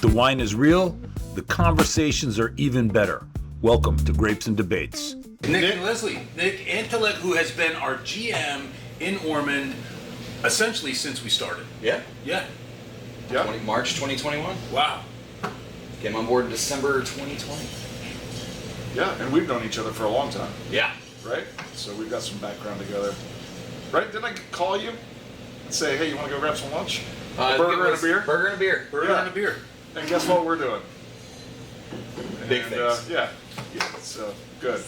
the wine is real, the conversations are even better. Welcome to Grapes and Debates. Nick and Leslie. Nick Antalek, who has been our GM in Ormond essentially since we started. Yeah. March 2021. Wow. Came on board in December 2020. Yeah, and we've known each other for a long time, Yeah. right? So we've got some background together. Right? Didn't I call you and say, hey, you want to go grab some lunch? Burger and a beer? Burger and a beer. Burger and a beer. And guess what we're doing? Big things. Yeah, so good.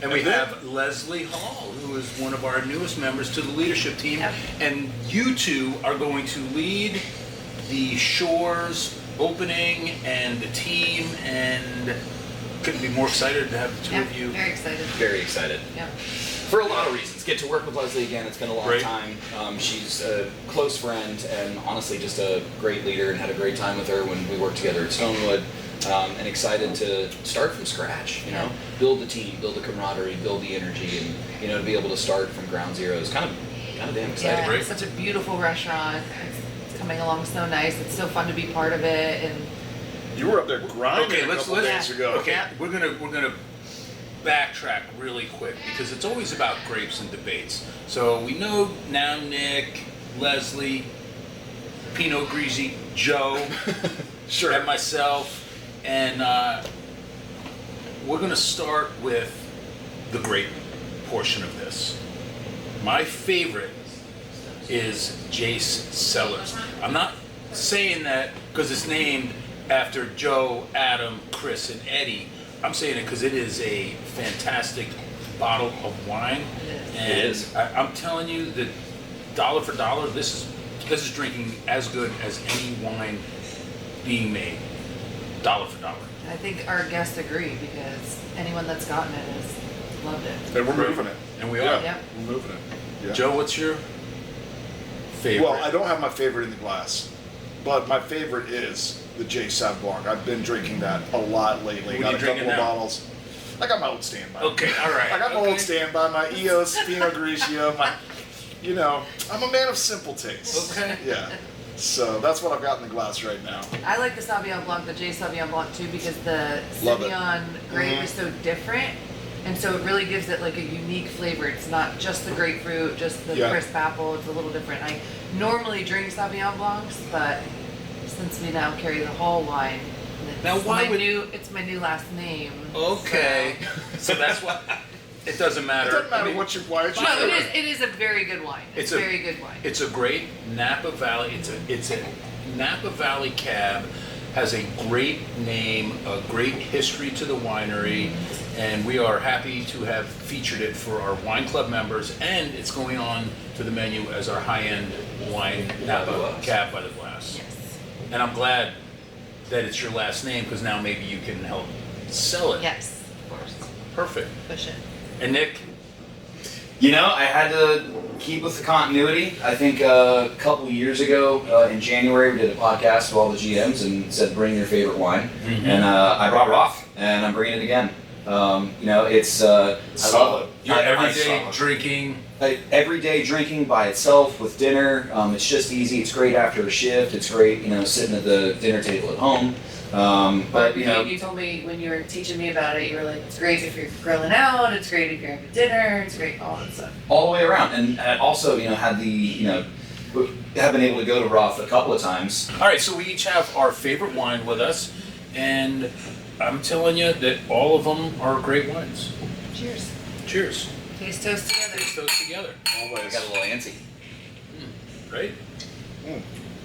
And we have Leslie Hall, who is one of our newest members to the leadership team. Yep. And you two are going to lead the Shores opening and the team, and couldn't be more excited to have the two of you. Very excited. Very excited. Yeah. For a lot of reasons. Get to work with Leslie again. It's been a long Great. time. She's a close friend and honestly just a great leader, and had a great time with her when we worked together at Stonewood. And excited to start from scratch, build the team, build the camaraderie, build the energy, and to be able to start from ground zero is kind of damn exciting. Yeah, Right? it's such a beautiful restaurant. It's coming along so nice. It's so fun to be part of it, and You were up there grinding a couple days ago. Okay, we're gonna backtrack really quick because it's always about grapes and debates. So we know now Nick, Leslie, Pinot Grigio, Joe, Sure. and myself, and we're gonna start with the grape portion of this. My favorite is Jace Cellars. I'm not saying that because it's named after Joe, Adam, Chris, and Eddie. I'm saying it because it is a fantastic bottle of wine. And It is. I'm telling you that dollar for dollar, this is drinking as good as any wine being made. Dollar for dollar. I think our guests agree because anyone that's gotten it has loved it. And we're moving it. And we are. Yeah, Yep. we're moving it. Yeah. Joe, what's your favorite? Well, I don't have my favorite in the glass, but my favorite is the J. Sauv Blanc. I've been drinking that a lot lately. What are Got you a drinking couple of now? bottles. I got my old standby. Okay, all right. I got my okay. old standby, my EOS Pinot Grigio, I'm a man of simple tastes. Okay. Yeah. So that's what I've got in the glass right now. I like the Sauvignon Blanc, the J Sauvignon Blanc too, because the Love it. Sauvignon grape Mhm. is so different, and so it really gives it like a unique flavor. It's not just the grapefruit, just the Yeah. crisp apple. It's a little different. I normally drink Sauvignon Blancs, but since we now carry the Hall line, Now, why would- it's my new last name. Okay. So that's what. It doesn't matter. It doesn't matter I mean, why it's So, your no, favorite. it is a very good wine. It's a very good wine. It's a great Napa Valley. It's a Napa Valley cab. Has a great name, a great history to the winery, and we are happy to have featured it for our wine club members. And it's going on to the menu as our high-end wine Napa cab by the glass. Yes. And I'm glad that it's your last name because now maybe you can help sell it. Yes, of course. Perfect. Push it. And Nick, I had to keep with the continuity. I think a couple years ago in January we did a podcast with all the GMs and said bring your favorite wine, and I brought it off, and I'm bringing it again. It's I love it. your I everyday solid. drinking. Everyday drinking by itself with dinner. It's just easy. It's great after a shift. It's great, sitting at the dinner table at home. But you told me when you were teaching me about it, you were like, it's great if you're grilling out, it's great if you're having dinner, it's great, all that stuff. all the way around, and I also had the have been able to go to Roth a couple of times. All right, so we each have our favorite wine with us, and I'm telling you that all of them are great wines. Cheers. Cheers. Taste toast together. Taste those together. I Always. got a little antsy. Right?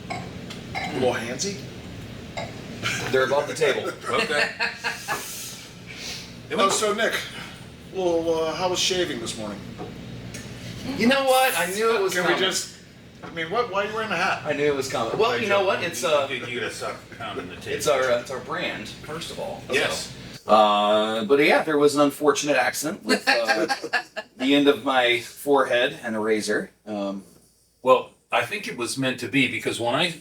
A little handsy. They're above the table. Okay. Oh, so Nick, well, how was shaving this morning? You know what? I knew it was Can coming. Why are you wearing a hat? I knew it was coming. Well, you know what? It's You gotta stop pounding the table. it's our brand first of all. Yes. But yeah, there was an unfortunate accident with the end of my forehead and a razor. Well, I think it was meant to be because when I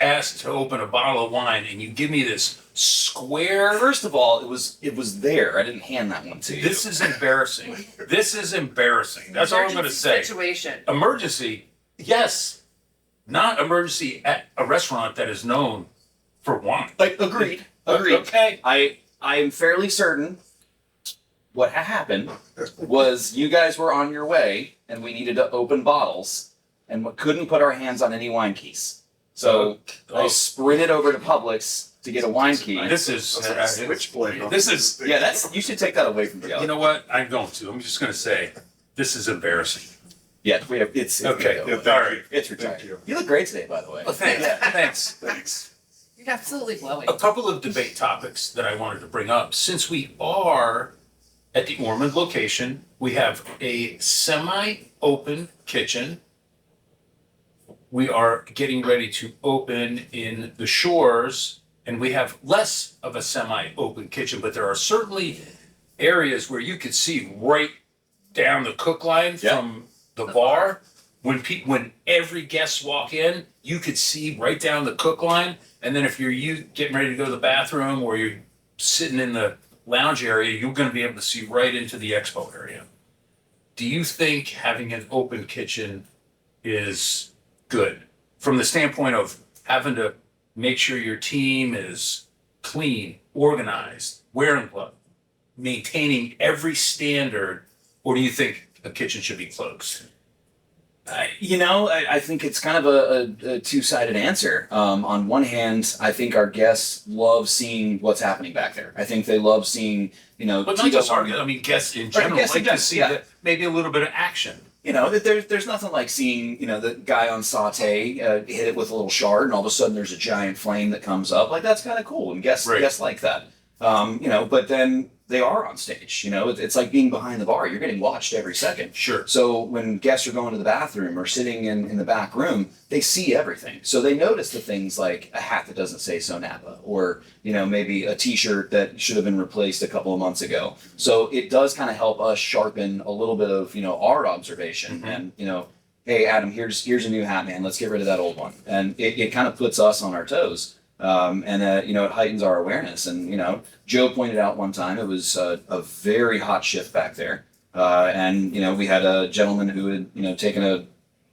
asked to open a bottle of wine and you give me this square. First of all, it was there. I didn't hand that one to you. This is embarrassing. This is embarrassing. That's all I'm going to say. Situation. Emergency, yes. Not emergency at a restaurant that is known for one. Like, agreed. Okay. I am fairly certain what happened was you guys were on your way and we needed to open bottles and couldn't put our hands on any wine keys. So I sprinted over to Publix to get a wine key. This is switchblade. This is You should take that away from the You know what? I'm going to. I'm just going to say, this is embarrassing. Yeah, it's Okay. Yeah, All right. It's retired. Thank you. You look great today, by the way. Well, thanks. Thanks. You're absolutely glowing. A couple of debate topics that I wanted to bring up. Since we are at the Ormond location, we have a semi-open kitchen. We are getting ready to open in the Shores, and we have less of a semi-open kitchen, but there are certainly areas where you could see right down the cook line from the bar. When every guest walk in, you could see right down the cook line. And then if you're getting ready to go to the bathroom or you're sitting in the lounge area, you're going to be able to see right into the expo area. Do you think having an open kitchen is good from the standpoint of having to make sure your team is clean, organized, wearing gloves, maintaining every standard, or do you think a kitchen should be closed? I think it's kind of a two-sided answer. On one hand, I think our guests love seeing what's happening back there. I think they love seeing, But not Tito just our on- guests, I mean, guests in general guests in like to general, see yeah. that maybe a little bit of action. There's nothing like seeing, the guy on saute hit it with a little shard, and all of a sudden there's a giant flame that comes up. Like, that's kind of cool, and guests like that. But then they are on stage. It's like being behind the bar. You're getting watched every second. Sure. So when guests are going to the bathroom or sitting in the back room, they see everything. So they notice the things like a hat that doesn't say SoNapa, or maybe a T-shirt that should have been replaced a couple of months ago. So it does kind of help us sharpen a little bit of our observation. And hey Adam, here's a new hat, man. Let's get rid of that old one. And it kind of puts us on our toes. It heightens our awareness. And, Joe pointed out one time it was a very hot shift back there. We had a gentleman who had, taken a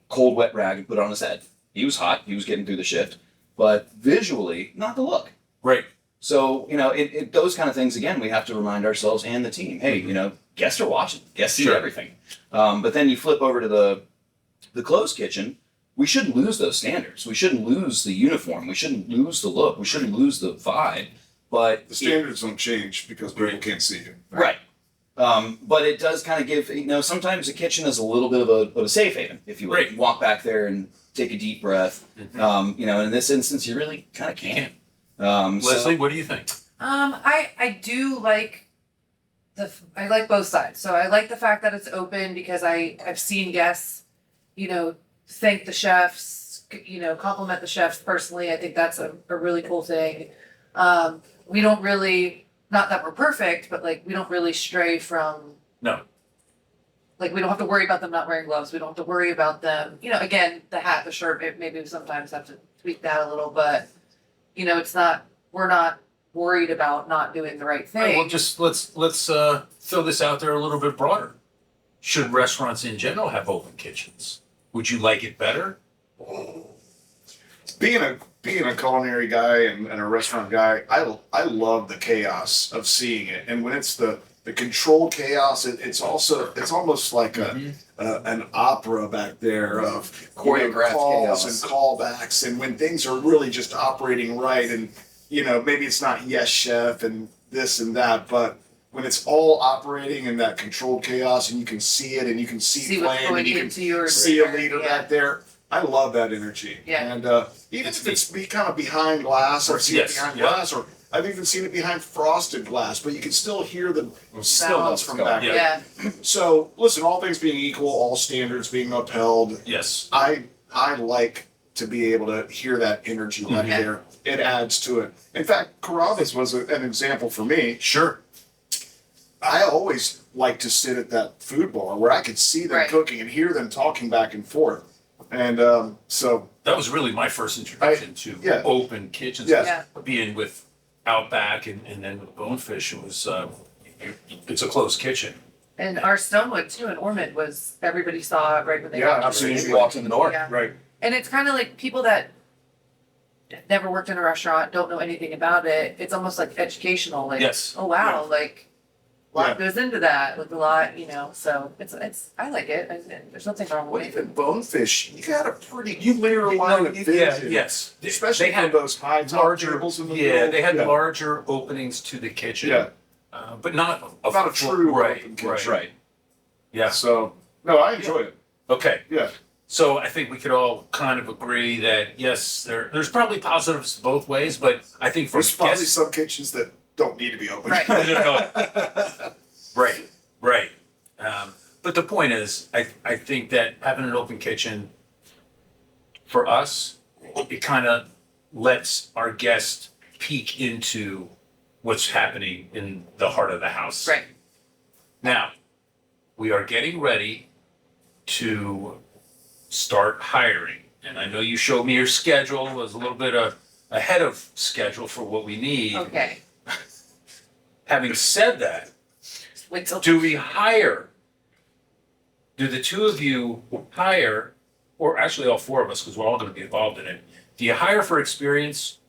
cold, wet rag and put it on his head. He was hot. He was getting through the shift. But visually, not the look. Right. So, those kind of things, again, we have to remind ourselves and the team, hey, guests are watching. Guests see everything. But then you flip over to the closed kitchen. We shouldn't lose those standards. We shouldn't lose the uniform. We shouldn't lose the look. We shouldn't lose the vibe. But The standards don't change because people can't see you. right. But it does kind of give, sometimes a kitchen is a little bit of a safe haven, if you will. Right. You walk back there and take a deep breath. In this instance, you really kind of can't. Leslie, what do you think? I do like I like both sides. So I like the fact that it's open because I've seen guests, thank the chefs, compliment the chefs personally. I think that's a really cool thing. We don't really, not that we're perfect, but we don't really stray from, No. we don't have to worry about them not wearing gloves. We don't have to worry about them, again, the hat, the shirt, maybe we sometimes have to tweak that a little, but, we're not worried about not doing the right thing. All right, well, just let's throw this out there a little bit broader. Should restaurants in general have open kitchens? Would you like it better? Being a culinary guy and a restaurant guy, I love the chaos of seeing it. And when it's the controlled chaos, it's almost like an opera back there of Choreographed calls chaos. and callbacks, and when things are really just operating right, and maybe it's not yes chef and this and that, but when it's all operating in that controlled chaos and you can see it and you can see what's flame going and you can into your see a dinner, leader yeah. back there. I love that energy. Yeah. And even if it's kind of behind glass, I've seen Yes, it behind yeah. glass, or I've even seen it behind frosted glass, but you can still hear the stillness from back there. Yeah. So listen, all things being equal, all standards being upheld, Yes. I like to be able to hear that energy right Yeah. there. It adds to it. In fact, Carrabba's was an example for me. Sure. I always like to sit at that food bar where I could see them Right. cooking and hear them talking back and forth. And so That was really my first introduction to yeah. open kitchens. Yes. Yeah. Being with Outback and then with Bonefish, it was it's a closed kitchen. And our Stonewood too in Ormond was, everybody saw it right when they Yeah, walked in. absolutely. Walked in the door. Yeah. right. And it's kind of like people that never worked in a restaurant, don't know anything about it, it's almost like educational, like, Yes. oh wow, like, a lot Yeah. goes into that, like a lot, so it's, I like it, there's nothing wrong Well, with it. even bonefish, you got a pretty, you layer a line of fish in. yes. Especially They from had those high top larger, tables in the yeah, middle. they had larger openings to the kitchen. Yeah. But not Not a true right, open kitchen. right. Right. Yeah. So, no, I enjoy it. Okay. Yeah. So I think we could all kind of agree that yes, there's probably positives both ways, but I think for There's probably guests, some kitchens that don't need to be open. Right. right. But the point is, I think that having an open kitchen for us, it kind of lets our guests peek into what's happening in the heart of the house. Right, Now, we are getting ready to start hiring. And I know you showed me your schedule, was a little bit ahead of schedule for what we need. okay, Having said that, wait till. do we hire? Do the two of you hire, or actually all four of us, because we're all going to be involved in it, do you hire for experience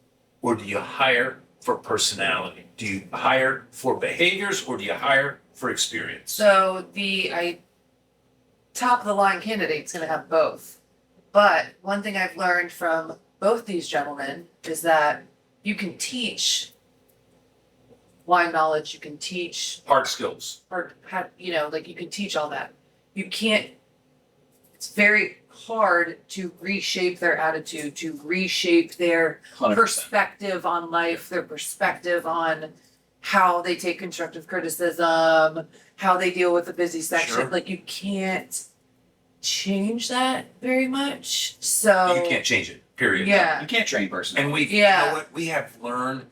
or do you hire for personality? Do you hire for behaviors or do you hire for experience? So top of the line candidate's gonna have both. But one thing I've learned from both these gentlemen is that you can teach wine knowledge, you can teach, Hard skills. or have, like you can teach all that. You can't, it's very hard to reshape their attitude, to reshape their 100%. perspective on life, their perspective on how they take constructive criticism, how they deal with the busy section. Sure. Like you can't change that very much. So You can't change it, period. Yeah. You can't train personally. And we, Yeah. you know what, we have learned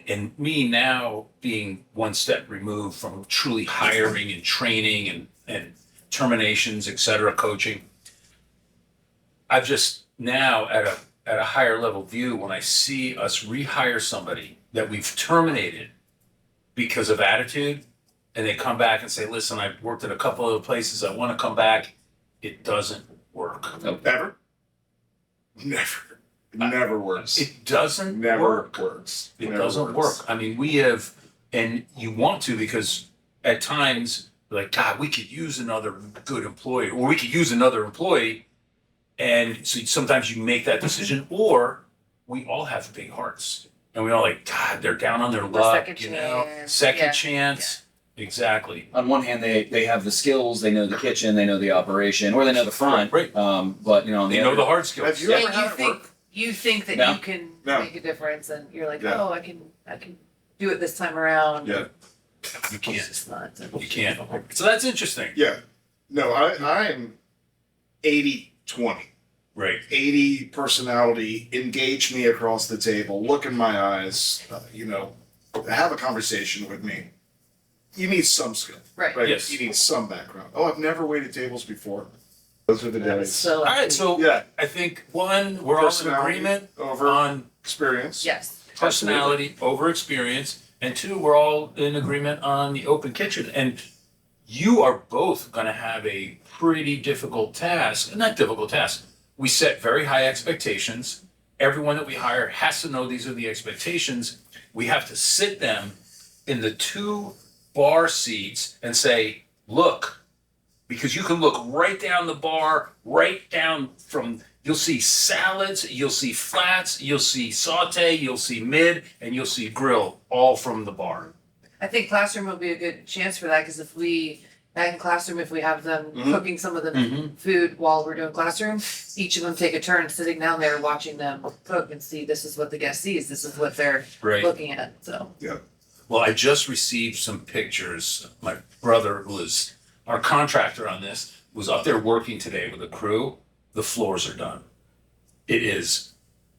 and me now being one step removed from truly hiring and training and terminations, et cetera, coaching. I've just now at a higher level view, when I see us rehire somebody that we've terminated because of attitude, and they come back and say, listen, I've worked at a couple other places, I want to come back, it doesn't work. Ever? Never. It never works. It doesn't Never work. works. It Never doesn't works. work. I mean, we have, and you want to because at times, like, God, we could use another good employee, or we could use another employee. And so sometimes you make that decision, or we all have big hearts. And we all like, God, they're down on their The luck, second you know? chance. Second Yeah. chance. Exactly. On one hand, they have the skills, they know the kitchen, they know the operation, or they know the front. Right. But on They the know other, the hard skills. Have you ever And had you it think work? you think that No. you can No. make a difference, and you're like, Yeah. oh, I can do it this time around. Yeah. You It's can't. just not. You can't. So that's interesting. Yeah. No, I am 80-20. Right. 80 personality, engage me across the table, look in my eyes, have a conversation with me. You need some skill. Right. Yes. You need some background. Oh, I've never waited tables before. Those are the days. So All right. So Yeah. I think one, we're all in Personality agreement over on experience. yes. personality over experience, and two, we're all in agreement on the open kitchen. And you are both going to have a pretty difficult task. Not difficult task. We set very high expectations. Everyone that we hire has to know these are the expectations. We have to sit them in the two bar seats and say, look, because you can look right down the bar, right down from, you'll see salads, you'll see flats, you'll see saute, you'll see mid, and you'll see grill, all from the bar. I think classroom will be a good chance for that, because if we have them cooking some of the food while we're doing classroom, each of them take a turn sitting down there watching them cook and see, this is what the guest sees, this is what they're Right. looking at. So Well, I just received some pictures. My brother, who is our contractor on this, was up there working today with a crew. The floors are done. It is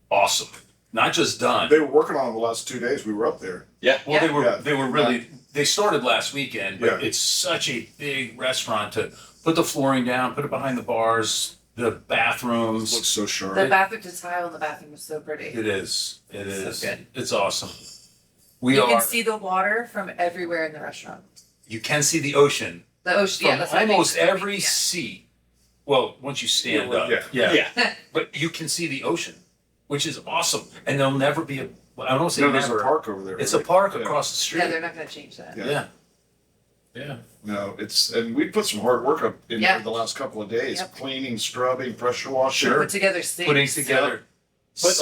awesome. Not just done. They were working on it the last 2 days we were up there. yeah. Well, Yeah. they were really, they started last weekend, but Yeah. it's such a big restaurant to put the flooring down, put it behind the bars, the It bathrooms. looks so sharp. the bathroom, the tile in the bathroom is so pretty. It is. It So is. good. It's awesome. We You are. can see the water from everywhere in the restaurant. You can see the ocean The ocean, from yeah, that's what I mean. almost every Yeah. seat. Well, once you stand up, Yeah. yeah. Yeah. But you can see the ocean. which is awesome. And there'll never be a, I don't say No, there's never. a park over there. It's a right? park Yeah. across the street. Yeah, they're not gonna change that. Yeah. Yeah. No, and we put some hard work up in Yeah. the last couple of days, Yep. cleaning, scrubbing, pressure washing. Sure. Put together sinks. Putting together.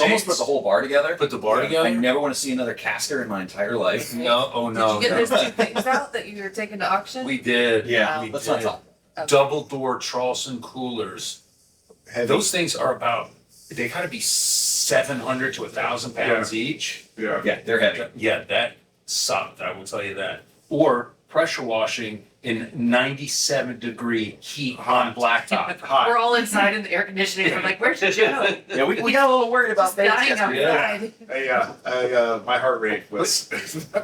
Almost put the whole bar together. Put the bar Yeah. together. I never want to see another caster in my entire life. No, oh no. Did you no. get those 2 things out that you were taking to auction? We did. Yeah, we let's did. not talk. Okay. Double door Charleston coolers. Heavy. Those things are about, they gotta be 700 to 1,000 pounds each. Yeah. Yeah, they're heavy. Yeah, that sucked, I will tell you that. Or pressure washing in 97-degree heat on blacktop. Hot. We're all inside in the air conditioning. We're like, where's Joe? Yeah, we got a little worried about Just dying that. outside. My heart rate was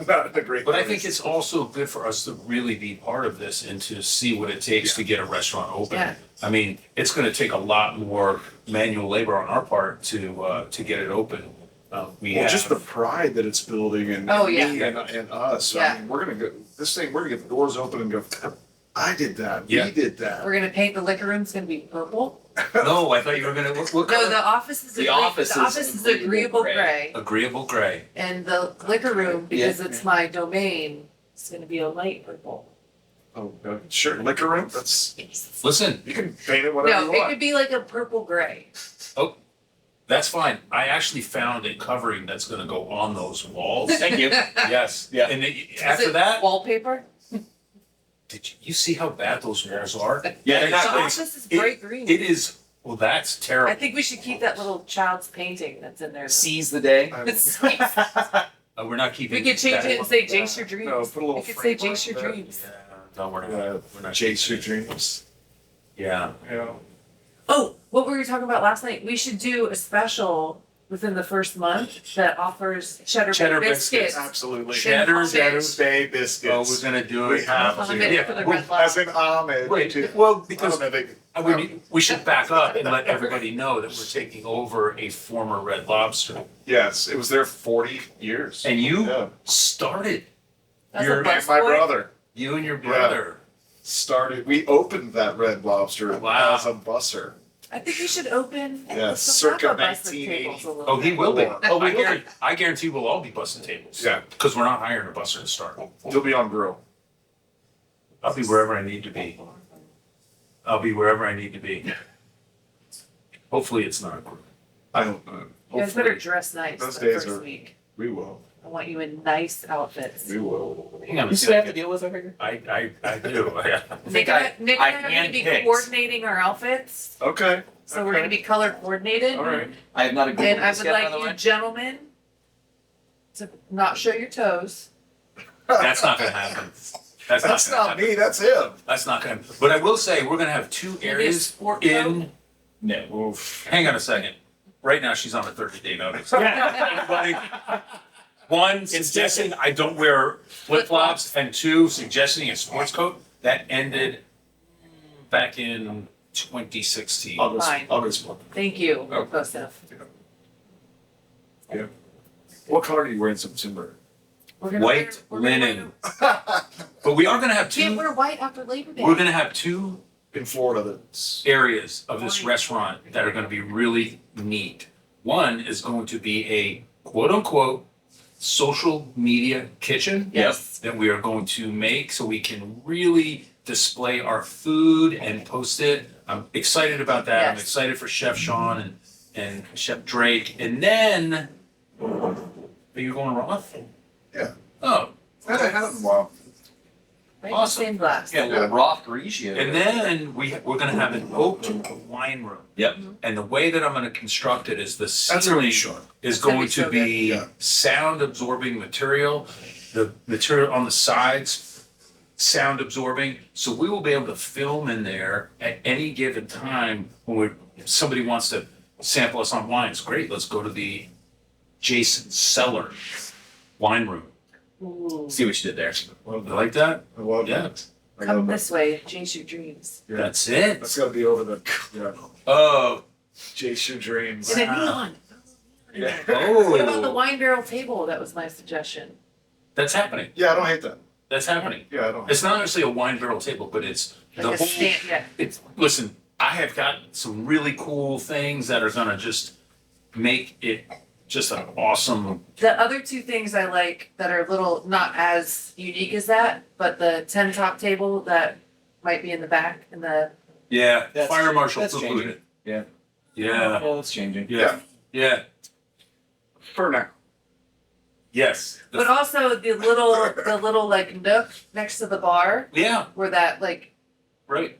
not a great. But I think it's also good for us to really be part of this and to see what it takes to get a restaurant open. Yeah. I mean, it's gonna take a lot more manual labor on our part to get it open. We Well, have. just the pride that it's building and Oh, yeah. me and us. Yeah. I mean, we're gonna get the doors open and go, I did that. Yeah. We did that. We're gonna paint the liquor room. It's gonna be purple. No, I thought you were gonna, what No, color? the office is The agreeable. office The is office is agreeable agreeable gray. gray, Agreeable gray. and the liquor room, because Yeah. it's my domain, is gonna be a light purple. Oh, sure. Liquor room. That's Listen, you can paint it whatever No, you it want. could be like a purple gray. that's fine. I actually found a covering that's gonna go on those walls. Thank you. Yes. Yeah. And Is after it that, wallpaper. did you see how bad those walls are? Yeah, they're The not office is bright green. It is, well, that's I terrible. think we should keep that little child's painting that's in there. seize the day. We're not keeping. We could change it and say "Chase your dreams." No, put a little It could say frame on "Chase your it. dreams." Yeah, no, we're not. We're not. Chase your dreams. Yeah. Yeah. Oh, what were we talking about last night? We should do a special within the first month that offers cheddar Cheddar bay biscuits. biscuits. Absolutely. Cheddar Cheddar biscuits. Bay Oh, biscuits. we're gonna do We it. have to. Homage Yeah. for the Well, red lobster. As in homage. Wait, to- well, I because don't know, we should back up and let everybody know that we're taking over a former Red Lobster. yes, it was there 40 years. And you Yeah. started, That's You're- a And my busboy. brother you and your brother. started. We opened that Red Lobster Wow. as a busser. I think we should open Yeah, some circa Napa busted 1980. tables a little Oh, he bit. will be. Oh, we I will guarantee, I guarantee we'll all be busting tables. Yeah. Because we're not hiring a busser to start. He'll be on grill. I'll be wherever I need to be. I'll be wherever I need to be. Hopefully it's not a group. I don't know. You guys better dress nice Those for the days first are- week. We will. I want you in nice outfits. We will. Hang on a You still have to second. deal with over here? I do. Nick and I are going to be handpicked. coordinating our outfits, Okay. so we're going to be color coordinated. All right. I have not a good And I this would yet, by like the you way. gentlemen to not show your toes. That's not gonna happen. That's That's not gonna not happen. me. That's him. That's not gonna, but I will say, we're gonna have two Maybe a areas sport in, No. Oof. hang on a second. Right now, she's on a 30-day notice. Everybody- One, suggesting I don't wear flip-flops, and two, suggesting a sports coat. That ended back in 2016. Fine. August. Thank you, close enough. Yeah. What color do you wear in September? We're gonna White we're gonna linen. But we are gonna have Can't two, wear white after Labor Day. we're gonna have two In Florida, that's areas of this restaurant that are gonna be really neat. One is going to be a quote-unquote social media kitchen. Yes. That we are going to make so we can really display our food and post it. I'm excited about that. I'm Yes. excited for Chef Sean and Chef Drake. And then, are you going Roth? Yeah. Oh, I haven't had it in a while. Right, Awesome. same glass. Yeah, a little Roth Grigio. and then we're gonna have an open wine room. Yep. And the way that I'm gonna construct it is the That's gonna ceiling be sharp. is That's gonna going be to so be good. Yeah. sound absorbing material. The material on the sides, sound absorbing. So we will be able to film in there at any given time when if somebody wants to sample us on wines. Great, let's go to the Jason Cellar wine room. Ooh. See what you did there. Love You like that? I love Yeah. that. I Come love that. this way, chase your dreams. Yeah. That's it. That's gotta be over the Oh, chase your dreams. And a neon. Yeah. What about the oh, wine barrel table? That was my suggestion. that's happening. Yeah, I don't hate that. That's happening. Yeah, I don't. It's not necessarily a wine barrel table, but it's Like the a whole. stand, yeah. It's listen. I have got some really cool things that are gonna just make it just an awesome. The other two things I like that are a little not as unique as that, but the 10 top table that might be in the back and the Yeah, That's- fire marshal that's poo-pooed changing. it. Yeah. Yeah, Yeah, that's changing. yeah. For now. Yes. but also the little like nook next to the bar Yeah, where that like right.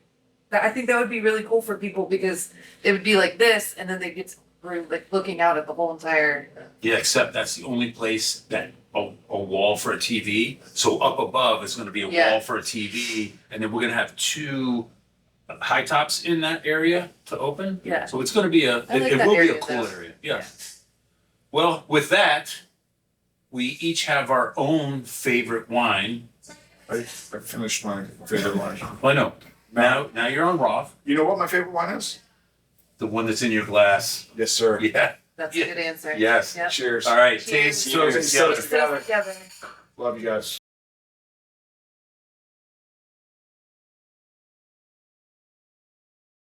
that, I think that would be really cool for people because it would be like this and then they get room like looking out at the whole entire Yeah, except that's the only place that a wall for a TV. So up above is going to be a Yeah. wall for a TV, and then we're going to have two high tops in that area to open. Yeah. So it's going to be I like it that will be a area, cool though. area. Yeah. Well, with that, we each have our own favorite wine. I finished my favorite wine. Well, I know. Now you're on Roth, You know what my favorite wine is? the one that's in your glass. Yes, sir. Yeah. That's Yeah. a good answer. Yes. Yep. Cheers. All right. Cheers. Taste those Cheers. together. Taste those together. Love you guys.